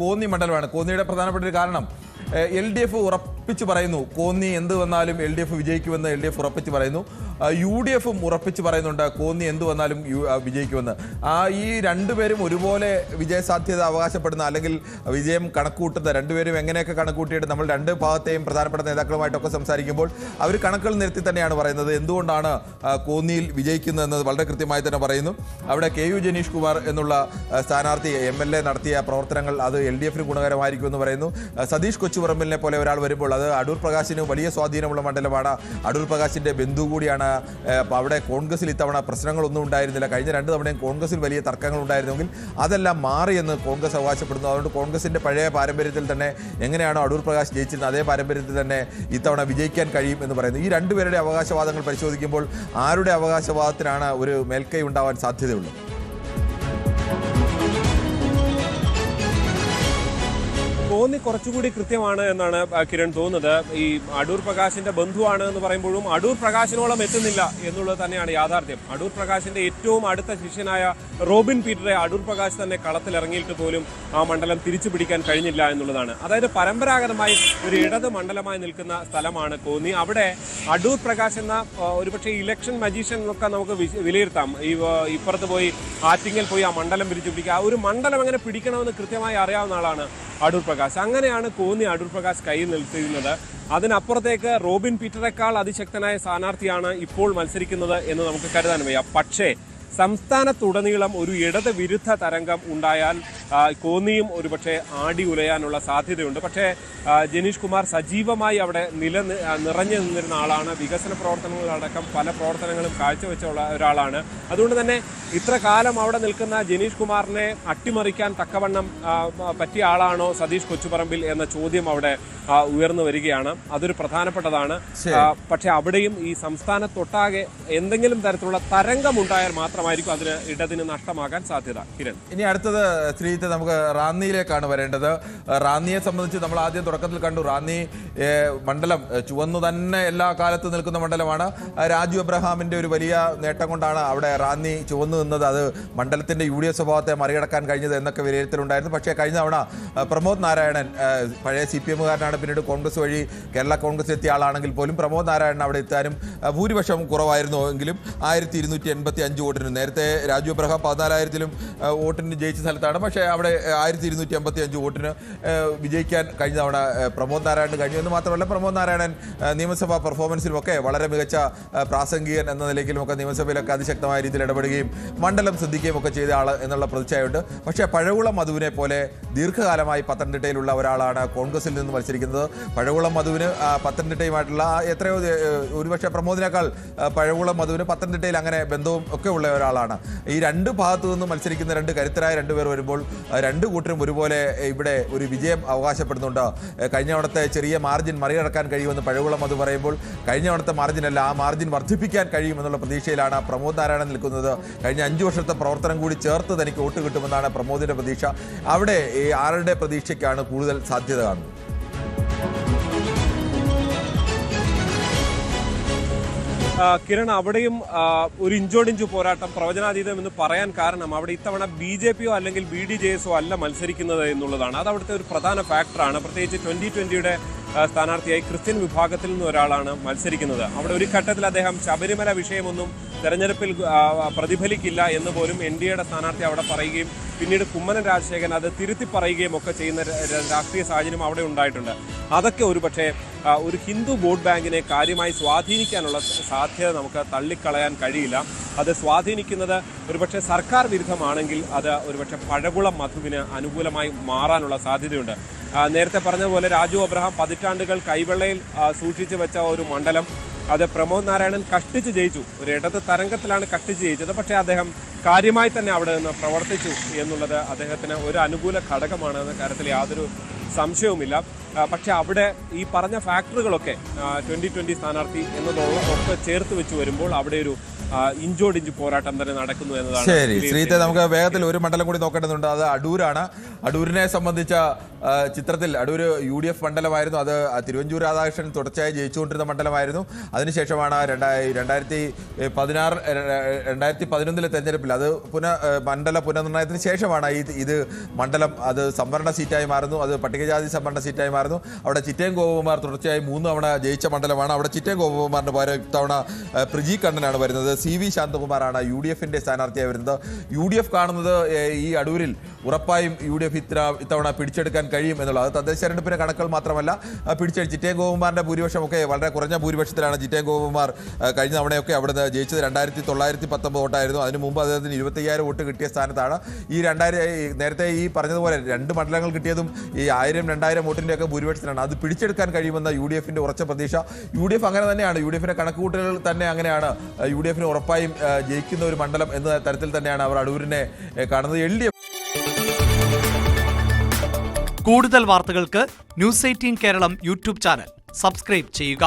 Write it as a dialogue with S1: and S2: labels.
S1: കോന്നി മണ്ഡലമാണ്. കോന്നിയുടെ പ്രധാനപ്പെട്ട ഒരു കാരണം LDF ഉറപ്പിച്ചു പറയുന്നു, കോന്നി എന്ത് വന്നാലും LDF വിജയിക്കുമെന്ന് LDF ഉറപ്പിച്ചു പറയുന്നു. UDFും ഉറപ്പിച്ചു പറയുന്നുണ്ട് കോന്നി എന്ത് വന്നാലും വിജയിക്കുമെന്ന്. ഈ രണ്ടുപേരും ഒരുപോലെ വിജയസാധ്യത അവകാശപ്പെടുന്ന അല്ലെങ്കിൽ വിജയം കണക്കൂട്ടുന്ന രണ്ടുപേരും എങ്ങനെയൊക്കെ കണക്കൂട്ടിയിട്ട് നമ്മൾ രണ്ട് ഭാഗത്തെയും പ്രധാനപ്പെട്ട നേതാക്കളുമായിട്ടൊക്കെ സംസാരിക്കുമ്പോൾ അവർ കണക്കുകൾ നിരത്തി തന്നെയാണ് പറയുന്നത്. എന്തുകൊണ്ടാണ് കോന്നിയിൽ വിജയിക്കുന്നതെന്നത് വളരെ കൃത്യമായി തന്നെ പറയുന്നു. അവിടെ KU ജനീഷ് കുമാർ എന്നുള്ള സ്ഥാനാർത്ഥി MLA നടത്തിയ പ്രവർത്തനങ്ങൾ അത് LDFന് ഗുണകരമായിരിക്കുമെന്ന് പറയുന്നു. സതീഷ് കൊച്ചുപറമ്പിലിനെ പോലെ ഒരാൾ വരുമ്പോൾ അത് അടൂർ പ്രകാശിന് വലിയ സ്വാധീനമുള്ള മണ്ഡലമാണ്. അടൂർ പ്രകാശിൻ്റെ ബന്ധു കൂടിയാണ്. അവിടെ കോൺഗ്രസിൽ ഇത്തവണ പ്രശ്നങ്ങളൊന്നും ഉണ്ടായിരുന്നില്ല. കഴിഞ്ഞ 2 തവണയും കോൺഗ്രസിൽ വലിയ തർക്കങ്ങൾ ഉണ്ടായിരുന്നെങ്കിൽ അതെല്ലാം മാറിയെന്ന് കോൺഗ്രസ് അവകാശപ്പെടുന്നു. അതുകൊണ്ട് കോൺഗ്രസിൻ്റെ പഴയ പാരമ്പര്യത്തിൽ തന്നെ എങ്ങനെയാണോ അടൂർ പ്രകാശ് ജയിച്ചിരുന്നത് അതേ പാരമ്പര്യത്തിൽ തന്നെ ഇത്തവണ വിജയിക്കാൻ കഴിയും എന്ന് പറയുന്നു. ഈ രണ്ടുപേരുടെ അവകാശവാദങ്ങൾ പരിശോധിക്കുമ്പോൾ ആരുടെ അവകാശവാദത്തിനാണ് ഒരു മേൽക്കൈ ഉണ്ടാവാൻ സാധ്യതയുള്ളത്?
S2: കോന്നി കുറച്ചുകൂടി കൃത്യമാണ് എന്നാണ് കിരൺ തോന്നുന്നത്. ഈ അടൂർ പ്രകാശിന്റെ ബന്ധുവാണ് എന്ന് പറയുമ്പോഴും അടൂർ പ്രകാശിനോളം എത്തുന്നില്ല എന്നുള്ളത് തന്നെയാണ് യാഥാർത്ഥ്യം. അടൂർ പ്രകാശിന്റെ ഏറ്റവും അടുത്ത ശിഷ്യനായ റോബിൻ പീറ്ററെ അടൂർ പ്രകാശ് തന്നെ കളത്തിലിറങ്ങിയിട്ട് പോലും ആ മണ്ഡലം തിരിച്ചു പിടിക്കാൻ കഴിഞ്ഞില്ല എന്നുള്ളതാണ്. അതായത് പരമ്പരാഗതമായി ഒരു ഇടത് മണ്ഡലമായി നിൽക്കുന്ന സ്ഥലമാണ് കോന്നി. അവിടെ അടൂർ പ്രകാശ് എന്ന ഒരുപക്ഷെ ഇലക്ഷൻ മജീഷ്യൻ എന്നൊക്കെ നമുക്ക് വിലയിരുത്താം. ഇപ്പുറത്ത് പോയി ആറ്റിങ്ങൽ പോയി ആ മണ്ഡലം പിരിച്ചു പിടിക്കുക, ഒരു മണ്ഡലം എങ്ങനെ പിടിക്കണമെന്ന് കൃത്യമായി അറിയാവുന്ന ആളാണ് അടൂർ പ്രകാശ്. അങ്ങനെയാണ് കോന്നി അടൂർ പ്രകാശ് കയ്യിൽ നിർത്തിയിരുന്നത്. അതിനപ്പുറത്തേക്ക് റോബിൻ പീറ്ററേക്കാൾ അതിശക്തനായ സ്ഥാനാർത്ഥിയാണ് ഇപ്പോൾ മത്സരിക്കുന്നത് എന്ന് നമുക്ക് കരുതാൻ വയ്യ. പക്ഷേ സംസ്ഥാനത്തുടനീളം ഒരു ഇടത് വിരുദ്ധ തരംഗം ഉണ്ടായാൽ കോന്നിയും ഒരുപക്ഷെ ആടി ഉലയാനുള്ള സാധ്യതയുണ്ട്. പക്ഷേ ജനീഷ് കുമാർ സജീവമായി അവിടെ നിറഞ്ഞു നിന്നിരുന്ന ആളാണ്. വികസന പ്രവർത്തനങ്ങളടക്കം പല പ്രവർത്തനങ്ങളും കാഴ്ചവെച്ച ഒരാളാണ്. അതുകൊണ്ട് തന്നെ ഇത്ര കാലം അവിടെ നിൽക്കുന്ന ജനീഷ് കുമാറിനെ അട്ടിമറിക്കാൻ തക്കവണ്ണം പറ്റിയ ആളാണോ സതീഷ് കൊച്ചുപറമ്പിൽ എന്ന ചോദ്യം അവിടെ ഉയർന്നു വരികയാണ്. അതൊരു പ്രധാനപ്പെട്ടതാണ്. പക്ഷെ അവിടെയും ഈ സംസ്ഥാനത്തൊട്ടാകെ എന്തെങ്കിലും തരത്തിലുള്ള തരംഗമുണ്ടായാൽ മാത്രമായിരിക്കും അതിന് ഇടതിന് നഷ്ടമാകാൻ സാധ്യത. കിരൺ,
S1: ഇനി അടുത്തത് ശ്രീജിത്ത്, നമുക്ക് റാന്നിയിലേക്കാണ് വരേണ്ടത്. റാന്നിയെ സംബന്ധിച്ച് നമ്മൾ ആദ്യം തുടക്കത്തിൽ കണ്ടു, റാന്നി മണ്ഡലം ചുവന്നു തന്നെ എല്ലാ കാലത്തും നിൽക്കുന്ന മണ്ഡലമാണ്. രാജു എബ്രഹാമിന്റെ ഒരു വലിയ നേട്ടം കൊണ്ടാണ് അവിടെ റാന്നി ചുവന്നു നിന്നത്. അത് മണ്ഡലത്തിന്റെ UDF സ്വഭാവത്തെ മറികടക്കാൻ കഴിഞ്ഞത് എന്നൊക്കെ വിലയിരുത്തലുണ്ടായിരുന്നു. പക്ഷേ കഴിഞ്ഞ തവണ പ്രമോദ് നാരായണൻ, പഴയ CPM-കാരനാണ്, പിന്നീട് കോൺഗ്രസ് വഴി കേരള കോൺഗ്രസ് എത്തിയ ആളാണെങ്കിൽ പോലും പ്രമോദ് നാരായണൻ അവിടെ എത്താനും ഭൂരിപക്ഷം കുറവായിരുന്നു എങ്കിലും 1285 വോട്ടിന്, നേരത്തെ രാജു എബ്രഹാം 14,000-ലും വോട്ടിന് ജയിച്ച സ്ഥലത്താണ്. പക്ഷേ അവിടെ 1285 വോട്ടിന് വിജയിക്കാൻ കഴിഞ്ഞ തവണ പ്രമോദ് നാരായണൻ കഴിഞ്ഞു. എന്ന് മാത്രമല്ല, പ്രമോദ് നാരായണൻ നിയമസഭാ പെർഫോമൻസിലുമൊക്കെ വളരെ മികച്ച പ്രാസംഗികൻ എന്ന നിലയ്ക്കുമൊക്കെ നിയമസഭയിലൊക്കെ അതിശക്തമായ രീതിയിൽ ഇടപെടുകയും മണ്ഡലം ശ്രദ്ധിക്കുകയും ഒക്കെ ചെയ്ത ആൾ എന്നുള്ള പ്രതിച്ഛായയുണ്ട്. പക്ഷേ പഴകുളം മധുവിനെ പോലെ ദീർഘകാലമായി പത്തനംതിട്ടയിലുള്ള ഒരാളാണ് കോൺഗ്രസിൽ നിന്ന് മത്സരിക്കുന്നത്. പഴകുളം മധുവിന് പത്തനംതിട്ടയുമായിട്ടുള്ള എത്രയോ, ഒരുപക്ഷെ പ്രമോദിനേക്കാൾ പഴകുളം മധുവിന് പത്തനംതിട്ടയിൽ അങ്ങനെ ബന്ധവും ഒക്കെ ഉള്ള ഒരാളാണ്. ഈ രണ്ട് ഭാഗത്തു നിന്നും മത്സരിക്കുന്ന രണ്ട് കരുത്തരായ രണ്ടുപേർ വരുമ്പോൾ രണ്ട് കൂട്ടരും ഒരുപോലെ ഇവിടെ ഒരു വിജയം അവകാശപ്പെടുന്നുണ്ട്. കഴിഞ്ഞ തവണത്തെ ചെറിയ മാർജിൻ മറികടക്കാൻ കഴിയുമെന്ന് പഴകുളം മധു പറയുമ്പോൾ കഴിഞ്ഞ തവണത്തെ മാർജിനല്ല, ആ മാർജിൻ വർദ്ധിപ്പിക്കാൻ കഴിയുമെന്നുള്ള പ്രതീക്ഷയിലാണ് പ്രമോദ് നാരായണൻ നിൽക്കുന്നത്. കഴിഞ്ഞ 5 വർഷത്തെ പ്രവർത്തനം കൂടി ചേർത്ത് തനിക്ക് വോട്ട് കിട്ടുമെന്നാണ് പ്രമോദിന്റെ പ്രതീക്ഷ. അവിടെ ആരുടെ പ്രതീക്ഷയ്ക്കാണ് കൂടുതൽ സാധ്യത കാണുന്നത്?
S2: കിരൺ, അവിടെയും ഒരു ഇഞ്ചോടിഞ്ചു പോരാട്ടം പ്രവചനാതീതം എന്ന് പറയാൻ കാരണം അവിടെ ഇത്തവണ BJP-യോ അല്ലെങ്കിൽ BDJS-ഓ അല്ല മത്സരിക്കുന്നത് എന്നുള്ളതാണ്. അത് അവിടുത്തെ ഒരു പ്രധാന ഫാക്ടറാണ്. പ്രത്യേകിച്ച് 2020-യുടെ സ്ഥാനാർത്ഥിയായി ക്രിസ്ത്യൻ വിഭാഗത്തിൽ നിന്ന് ഒരാളാണ് മത്സരിക്കുന്നത്. അവിടെ ഒരു ഘട്ടത്തിൽ അദ്ദേഹം ശബരിമല വിഷയമൊന്നും തെരഞ്ഞെടുപ്പിൽ പ്രതിഫലിക്കില്ല എന്ന് പോലും NDA-യുടെ സ്ഥാനാർത്ഥി അവിടെ പറയുകയും പിന്നീട് കുമ്മനം രാജശേഖരൻ അത് തിരുത്തി പറയുകയും ഒക്കെ ചെയ്യുന്ന രാഷ്ട്രീയ സാഹചര്യം അവിടെ ഉണ്ടായിട്ടുണ്ട്. അതൊക്കെ ഒരുപക്ഷെ ഒരു ഹിന്ദു വോട്ട് ബാങ്കിനെ കാര്യമായി സ്വാധീനിക്കാനുള്ള സാധ്യത നമുക്ക് തള്ളിക്കളയാൻ കഴിയില്ല. അത് സ്വാധീനിക്കുന്നത് ഒരുപക്ഷെ സർക്കാർ വിരുദ്ധമാണെങ്കിൽ അത് ഒരുപക്ഷെ പഴകുളം മധുവിന് അനുകൂലമായി മാറാനുള്ള സാധ്യതയുണ്ട്. നേരത്തെ പറഞ്ഞതുപോലെ രാജു എബ്രഹാം പതിറ്റാണ്ടുകൾ കൈവെള്ളയിൽ സൂക്ഷിച്ചു വെച്ച ഒരു മണ്ഡലം, അത് പ്രമോദ് നാരായണൻ കഷ്ടിച്ച് ജയിച്ചു. ഒരു ഇടത് തരംഗത്തിലാണ് കഷ്ടിച്ച് ജയിച്ചത്. പക്ഷേ അദ്ദേഹം കാര്യമായി തന്നെ അവിടെ നിന്ന് പ്രവർത്തിച്ചു എന്നുള്ളത് അദ്ദേഹത്തിന് ഒരു അനുകൂല ഘടകമാണ് എന്ന കാര്യത്തിൽ യാതൊരു സംശയവുമില്ല. പക്ഷെ അവിടെ ഈ പറഞ്ഞ ഫാക്ടറുകളൊക്കെ 2020 സ്ഥാനാർത്ഥി എന്നതൊക്കെ ചേർത്ത് വെച്ച് വരുമ്പോൾ അവിടെ ഒരു ഇഞ്ചോടിഞ്ച് പോരാട്ടം തന്നെ നടക്കുന്നു എന്നതാണ്.
S1: ശരി ശ്രീത്തെ, നമുക്ക് വേഗത്തിൽ ഒരു മണ്ഡലം കൂടി നോക്കേണ്ടതുണ്ട്. അത് അടൂരാണ്. അടൂരിനെ സംബന്ധിച്ച ചിത്രത്തിൽ അടൂർ UDF മണ്ഡലമായിരുന്നു. അത് തിരുവഞ്ചൂർ രാധാകൃഷ്ണൻ തുടർച്ചയായി ജയിച്ചുകൊണ്ടിരുന്ന മണ്ഡലമായിരുന്നു. അതിനുശേഷമാണ് 2011 തെരഞ്ഞെടുപ്പിൽ അത് മണ്ഡല പുനർനിർണയത്തിന് ശേഷമാണ് ഇത് മണ്ഡലം അത് സംവരണ സീറ്റായി മാറുന്നു. അത് പട്ടികജാതി സംവരണ സീറ്റായി മാറുന്നു. അവിടെ ചിറ്റയം ഗോപകുമാർ തുടർച്ചയായി 3 തവണ ജയിച്ച മണ്ഡലമാണ്. അവിടെ ചിറ്റയം ഗോപകുമാറിന്റെ പകരം ഇത്തവണ പ്രജി കണ്ണനാണ് വരുന്നത്. CV ശാന്തകുമാറാണ് UDFന്റെ സ്ഥാനാർത്ഥിയായി വരുന്നത്. UDF കാണുന്നത് ഈ അടൂരിൽ ഉറപ്പായും UDF ഇത്തവണ പിടിച്ചെടുക്കാൻ കഴിയും എന്നുള്ളത്. തദ്ദേശ തെരഞ്ഞെടുപ്പിന്റെ കണക്കുകൾ മാത്രമല്ല, ചിറ്റയം ഗോപകുമാറിന്റെ ഭൂരിപക്ഷമൊക്കെ വളരെ കുറഞ്ഞ ഭൂരിപക്ഷത്തിലാണ് ചിറ്റയം ഗോപകുമാർ കഴിഞ്ഞ തവണയൊക്കെ അവിടുന്ന് ജയിച്ചത്. 2919 വോട്ടായിരുന്നു. അതിനു മുമ്പ് അദ്ദേഹത്തിന് 25,000 വോട്ട് കിട്ടിയ സ്ഥാനത്താണ് ഈ നേരത്തെ ഈ പറഞ്ഞതുപോലെ 2 മണ്ഡലങ്ങൾ കിട്ടിയതും ഈ 1000-2000 വോട്ടിൻ്റെയൊക്കെ ഭൂരിപക്ഷത്തിലാണ്. അത് പിടിച്ചെടുക്കാൻ കഴിയുമെന്ന UDFന്റെ ഉറച്ച പ്രതീക്ഷ. UDF അങ്ങനെ തന്നെയാണ്. UDFന്റെ കണക്കുകൂട്ടലുകൾ തന്നെ അങ്ങനെയാണ്. UDFന് ഉറപ്പായും ജയിക്കുന്ന ഒരു മണ്ഡലം എന്ന തരത്തിൽ തന്നെയാണ് അവർ അടൂരിനെ കാണുന്നത്. LDF
S3: കൂടുതൽ വാർത്തകൾക്ക് News 18 Keralam YouTube channel subscribe ചെയ്യുക.